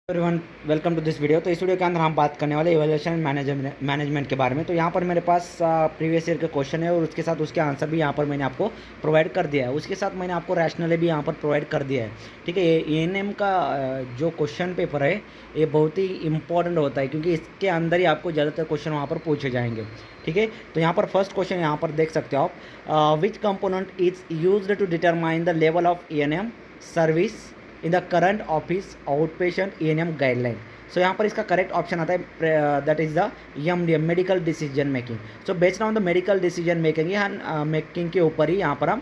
Everyone, welcome to this video. तो इस video के अंदर हम बात करने वाले इवैल्यूएशन मैनेजमेंट के बारे में। तो यहाँ पर मेरे पास प्रीवियस ईयर के क्वेश्चन है और उसके साथ उसके आंसर भी यहाँ पर मैंने आपको प्रोवाइड कर दिया है। उसके साथ मैंने आपको रैशनली भी यहाँ पर प्रोवाइड कर दिया है। ठीक है, ये एएनएम का जो क्वेश्चन पेपर है ये बहुत ही इंपॉर्टेंट होता है क्योंकि इसके अंदर ही आपको ज़्यादातर क्वेश्चन वहाँ पर पूछे जाएंगे। ठीक है, तो यहाँ पर फर्स्ट क्वेश्चन यहाँ पर देख सकते हो आप, which component is used to determine the level of ANM service in the current office outpatient ANM guideline. So यहाँ पर इसका करेक्ट ऑप्शन आता है, that is the MDM, medical decision making. So based on the medical decision making के ऊपर ही यहाँ पर हम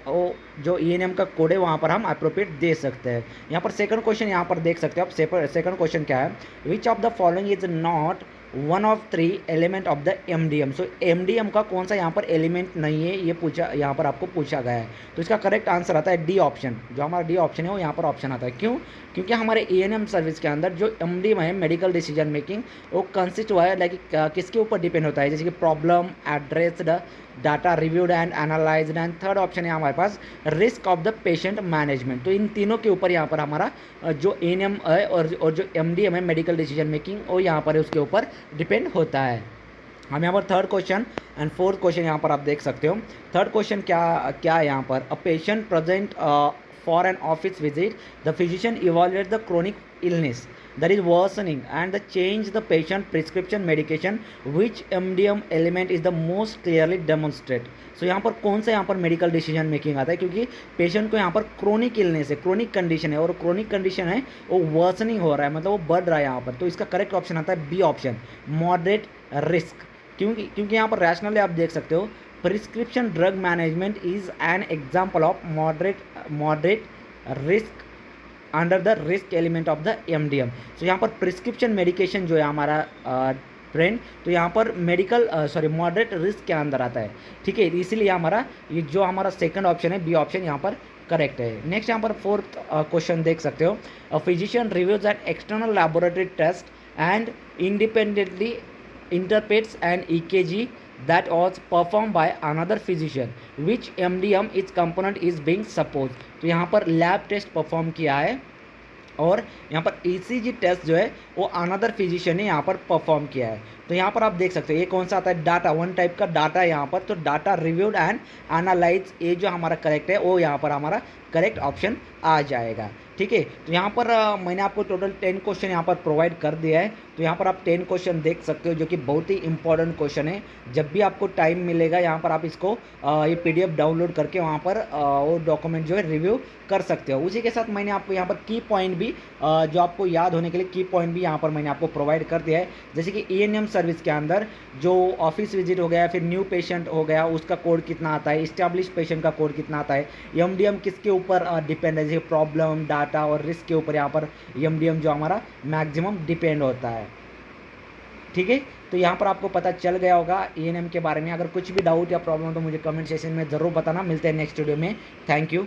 वो जो ईएनएम का कोड है वहाँ पर हम अप्रोप्रिएट दे सकते हैं। यहाँ पर सेकंड क्वेश्चन यहाँ पर देख सकते हो आप। सेकंड क्वेश्चन क्या है, which of the following is not one of three element of the MDM. So MDM का कौन सा यहाँ पर एलिमेंट नहीं है, ये पूछा यहाँ पर आपको पूछा गया है। तो इसका करेक्ट आंसर आता है डी ऑप्शन। जो हमारा डी ऑप्शन है वो यहाँ पर ऑप्शन आता है। क्यों? क्योंकि हमारे एएनएम सर्विस के अंदर जो एमडीएम है, मेडिकल डिसीजन मेकिंग, वो कंसिस्ट हुआ है लाइक किसके ऊपर डिपेंड होता है, जैसे कि problem addressed, data reviewed and analysed, and third option है हमारे पास risk of the patient management. तो इन तीनों के ऊपर यहाँ पर हमारा जो एएनएम है और जो एमडीएम है, मेडिकल डिसीजन मेकिंग, वो यहाँ पर उसके ऊपर डिपेंड होता है। हम यहाँ पर third question and fourth question यहाँ पर आप देख सकते हो। थर्ड क्वेश्चन क्या है यहाँ पर, a patient present for an office visit, the physician evaluate the chronic illness that is worsening and the change the patient prescription medication, which MDM element is the most clearly demonstrate। सो यहाँ पर कौन सा यहाँ पर medical decision making आता है, क्योंकि patient को यहाँ पर क्रोनिक इलनेस है, क्रोनिक कंडीशन है, और क्रोनिक कंडीशन है वो वर्सनिंग हो रहा है, मतलब वो बढ़ रहा है यहाँ पर। तो इसका करेक्ट ऑप्शन आता है बी ऑप्शन, मॉडरेट रिस्क। क्योंकि यहाँ पर रैशनली आप देख सकते हो, prescription drug management is an example of moderate risk under the risk element of the MDM. तो यहाँ पर प्रिस्क्रिप्शन मेडिकेशन जो है हमारा फ्रेंड, तो यहाँ पर मॉडरेट रिस्क के अंदर आता है। ठीक है, इसीलिए हमारा ये जो हमारा सेकंड ऑप्शन है, बी ऑप्शन, यहाँ पर करेक्ट है। नेक्स्ट यहाँ पर फोर्थ क्वेश्चन देख सकते हो, a physician reviews an external laboratory test and independently interprets an EKG that was performed by another physician, which MDM its component is being supposed। तो यहाँ पर लैब टेस्ट परफॉर्म किया है और यहाँ पर ECG टेस्ट जो है वो अनदर फिजिशियन ने यहाँ पर परफॉर्म किया है। तो यहाँ पर आप देख सकते हो ये कौन सा आता है, डाटा, वन टाइप का डाटा है यहाँ पर। तो डाटा रिव्यूड एंड एनालाइज, ये जो हमारा करेक्ट है वो यहाँ पर हमारा करेक्ट ऑप्शन आ जाएगा। ठीक है, तो यहाँ पर मैंने आपको टोटल 10 क्वेश्चन यहाँ पर प्रोवाइड कर दिया है। तो यहाँ पर आप 10 क्वेश्चन देख सकते हो जो कि बहुत ही इंपॉर्टेंट क्वेश्चन है। जब भी आपको टाइम मिलेगा यहाँ पर आप इसको ये पीडीएफ डाउनलोड करके वहाँ पर वो डॉक्यूमेंट जो है रिव्यू कर सकते हो। उसी के साथ मैंने आपको यहाँ पर की पॉइंट भी जो आपको याद होने के लिए की पॉइंट भी यहाँ पर मैंने आपको प्रोवाइड कर दिया है। जैसे कि ईएनएम सर्विस के अंदर जो ऑफिस विजिट हो गया, फिर न्यू पेशेंट हो गया, उसका कोड कितना आता है, इस्टेब्लिश पेशेंट का कोड कितना आता है, एमडीएम किसके ऊपर डिपेंड है, जैसे प्रॉब्लम, डाटा और रिस्क के ऊपर यहाँ पर एमडीएम जो हमारा मैक्सिमम डिपेंड होता है। ठीक है, तो यहाँ पर आपको पता चल गया होगा एएनएम के बारे में। अगर कुछ भी डाउट या प्रॉब्लम तो मुझे कमेंट सेक्शन में ज़रूर बताना। मिलते हैं नेक्स्ट वीडियो में। Thank you.